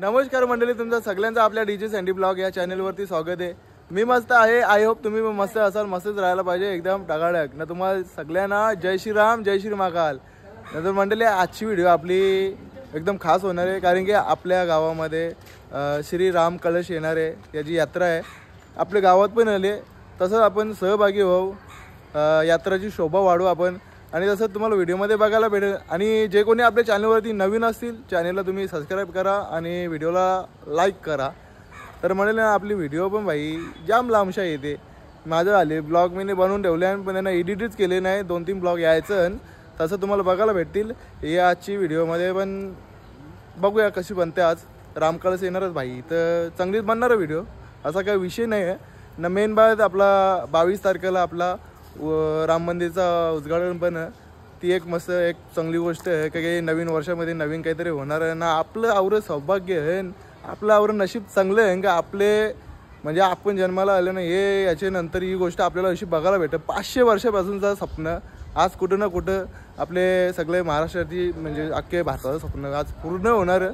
नमस्कार मंडळी, तुमचं सगळ्यांचं आपल्या डीजे सँडी ब्लॉग या चॅनलवरती स्वागत आहे। मी मस्त आहे, आय होप तुम्ही पण मस्त असाल, मस्तच राहायला पाहिजे, एकदम टगाडक ना। तुम्हाला सगळ्यांना जय श्रीराम, जय श्री महाकाल। नंतर मंडळी आजची व्हिडिओ आपली एकदम खास होणार आहे, कारण की आपल्या गावामध्ये श्री राम कलश येणार आहे, याची यात्रा आहे। आपल्या गावात पण आले, तसंच आपण सहभागी होऊ, यात्राची शोभा वाढवू आपण। आणि तसं तुम्हाला व्हिडिओमध्ये बघायला भेटेल। आणि जे कोणी आपल्या चॅनलवरती नवीन असतील, चॅनलला तुम्ही सबस्क्राईब करा आणि व्हिडिओला लाईक करा। तर म्हणेल आपली व्हिडिओ पण भाई जाम लांबशा येते। माझं आले ब्लॉग मी बनवून ठेवले आणि पण त्यांना एडिटच केले नाही, 2-3 ब्लॉग यायचं, तसं तुम्हाला बघायला भेटतील या आजची व्हिडिओमध्ये। पण बघूया कशी बनते आज। रामकलश येणारच भाई, तर चांगलीच बनणार व्हिडिओ, असा काही विषय नाही आहे ना। मेन बात आपला 22 तारखेला आपला राम मंदिरचा उद्घाटन पण, ती एक मस्त एक चांगली गोष्ट आहे की नवीन वर्षामध्ये नवीन काहीतरी होणार आहे ना। आपलं आवरं सौभाग्य आहे, आपलं आवरं नशीब चांगलं आहे का आपले, म्हणजे आपण जन्माला आले ना, हे याच्यानंतर ही गोष्ट आपल्याला अशी बघायला भेटतं। 500 वर्षापासूनचं स्वप्न आज कुठं ना कुठं आपले सगळे महाराष्ट्राची म्हणजे अख्खे भारताचं स्वप्न आज पूर्ण होणार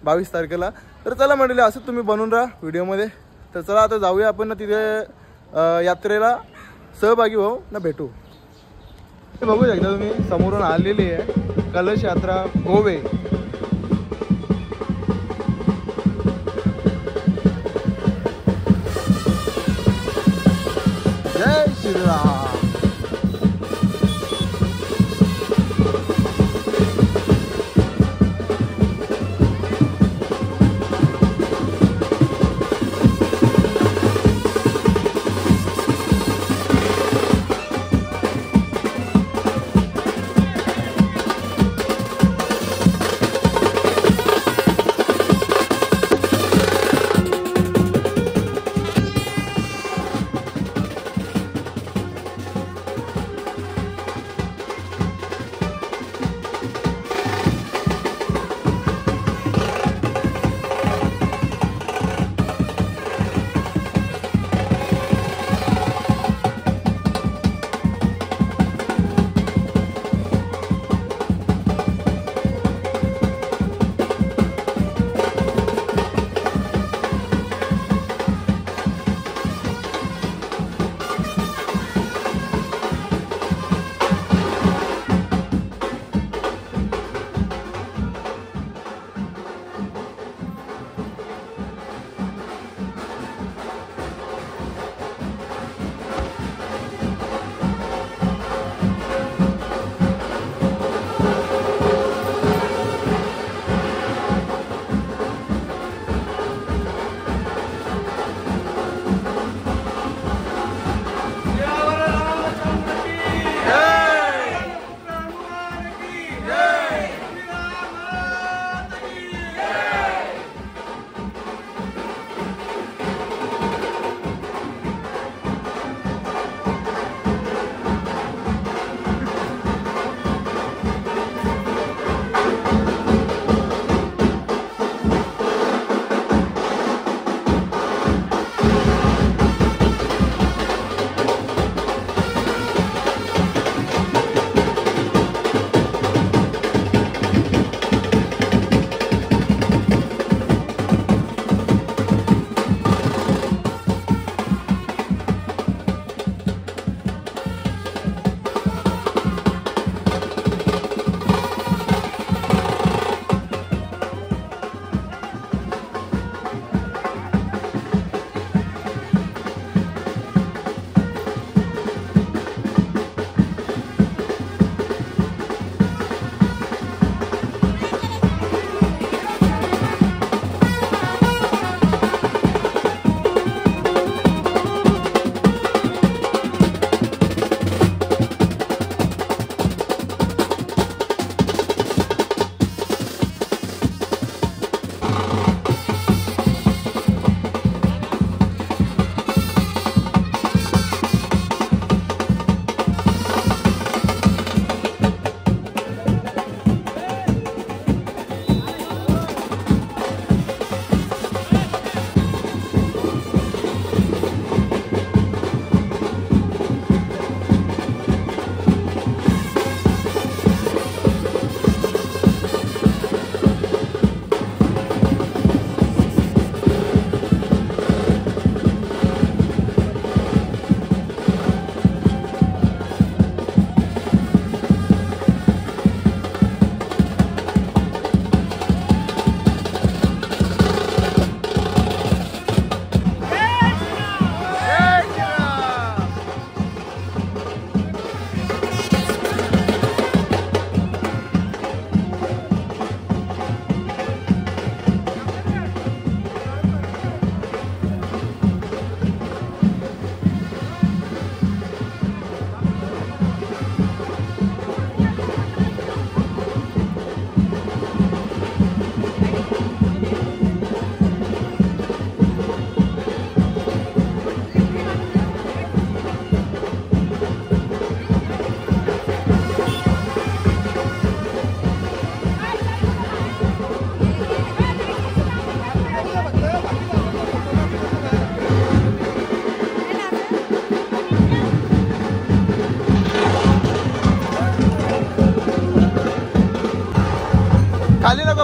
22 तारखेला। तर चला म्हटलं असं तुम्ही बनवून राहा व्हिडिओमध्ये। तर चला आता जाऊया आपण तिथे यात्रेला सहभागी हो ना, भेटू। बघू शकता तुम्ही समोरून आलेली आहे कलश यात्रा गोवे। जय श्रीराम।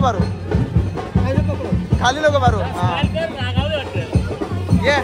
मारू, खाली नको मारू. हा ये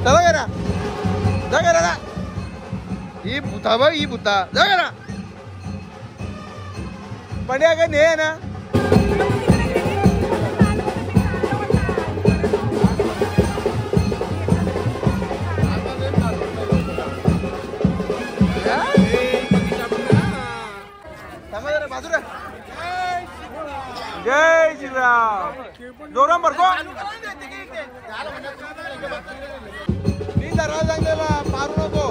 चला करा जा करा ना ही भूता बघ ही भूता जा करा पड्या का ने ना बाजूला जय श्रीराम जोराम बरको मी दरवाजा सांगलेला मारू नको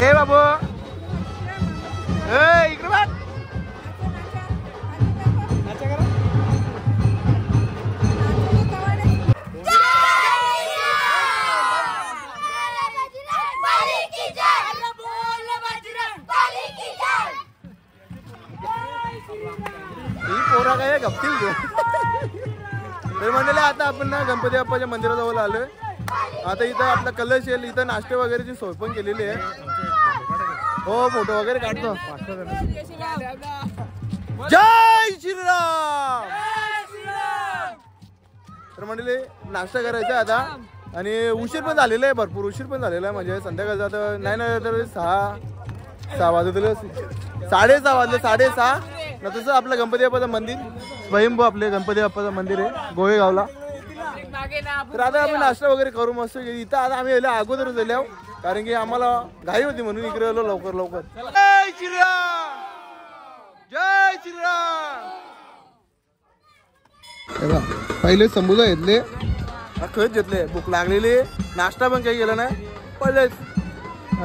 हे बाबू इकडे बघ. ही पोरा काय गपतील तू. तर म्हणले आता आपण ना गणपती बाप्पाच्या मंदिराजवळ आलोय. आता इथं आपला कलश येईल. इथं नाश्ते वगैरेची सोय पण केलेली आहे. हो फोटो वगैरे काढतो. जय श्रीराम. तर म्हणले नाश्ता करायचा आता. आणि उशीर पण झालेला आहे. भरपूर उशीर पण झालेला आहे. म्हणजे संध्याकाळचा तर नाही ना तर 6 वाजले. 6:30 वाजले. 6:30 ना. तसं आपलं गणपती बाप्पाचं मंदिर स्वयंभू आपले गणपती बाप्पाचं मंदिर आहे गोळेगावला. तर आता आम्ही नाश्ता वगैरे करू मस्त. इथं आता आम्ही यायला अगोदरच आलो कारण की आम्हाला घाई होती म्हणून इकडे आलो लवकर लवकर. जय श्रीराम. जय श्रीराम. पहिले संबुदा घेतले. खत घेतले. भूक लागलेली. नाश्ता पण काही केला नाही. पहिलेच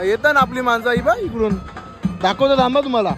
येतात ना आपली माणसं. ही बा इकडून दाखवतो थांबा तुम्हाला.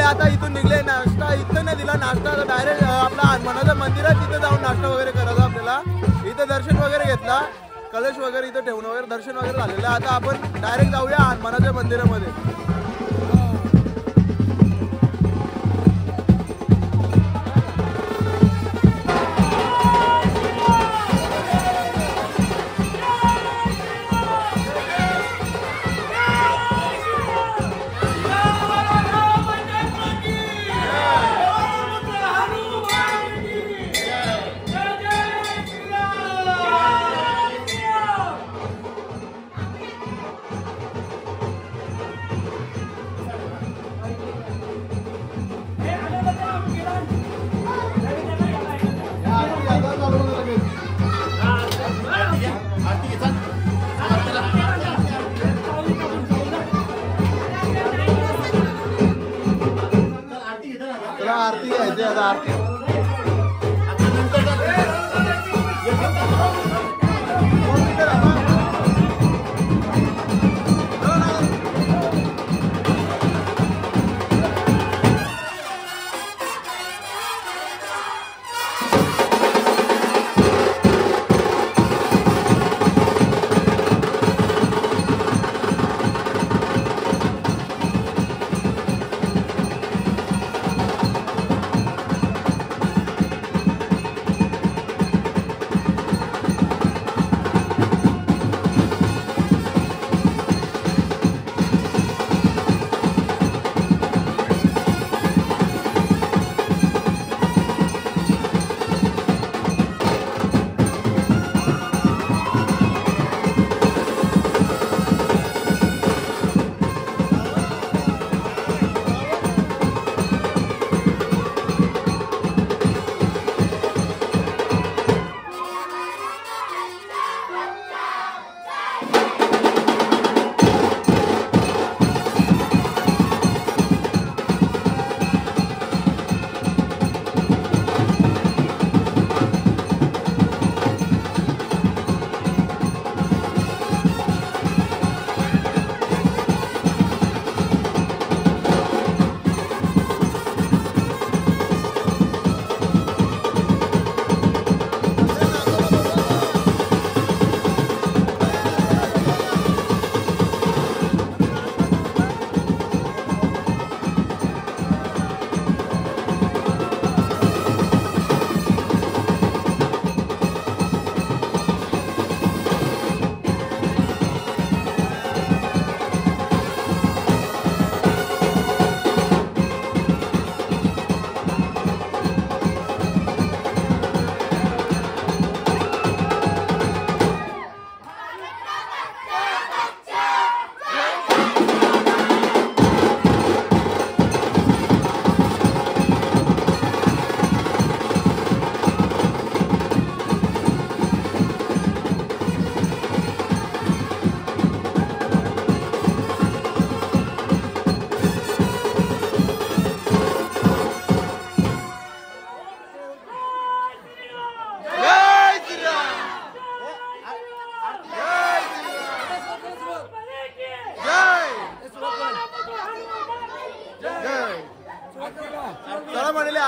आता इथून निघले. नाश्ता इथं नाही दिला. नाश्ता डायरेक्ट आपला हनुमानाचं मंदिर आहे तिथे जाऊन नाश्ता वगैरे करायचा आपल्याला. इथं दर्शन वगैरे घेतला. कलश वगैरे इथं ठेवून वगैरे दर्शन वगैरे झालेलं. आता आपण डायरेक्ट जाऊया हनुमानाच्या मंदिरामध्ये. आरती घ्यायची आता. आरती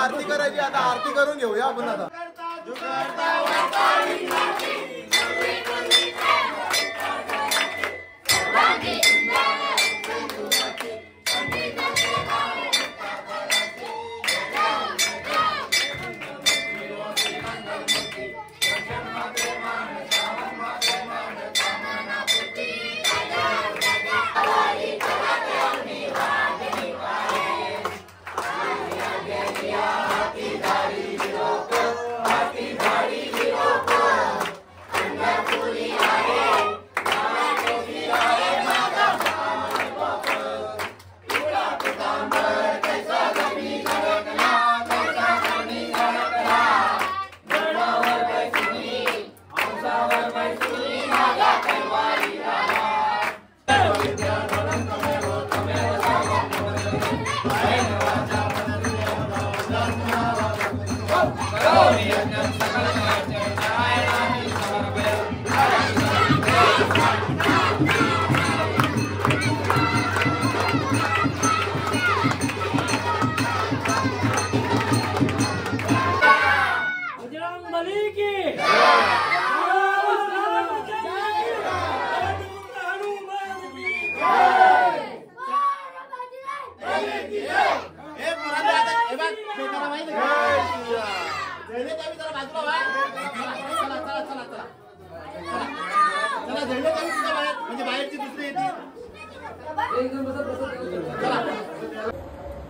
आरती करायची. आता आरती करून घेऊया आपण आता.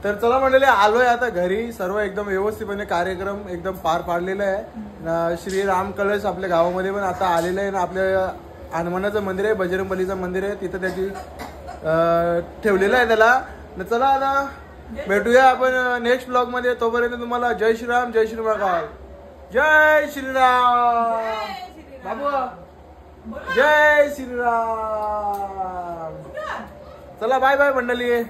तर चला मंडळी, आलोय आता घरी. सर्व एकदम व्यवस्थितपणे कार्यक्रम एकदम पार पाडलेला आहे. श्री राम कलश आपल्या गावामध्ये पण आता आलेलं आहे ना. आपल्या हनुमानाचं मंदिर आहे, बजरंगबलीचं मंदिर आहे, तिथं त्याची ठेवलेलं आहे त्याला. चला आता भेटूया आपण नेक्स्ट ब्लॉग मध्ये. तोपर्यंत तुम्हाला जय श्रीराम, जय श्री महाकाल, जय श्रीराम बाबू, जय श्रीराम. चला बाय बाय मंडळी.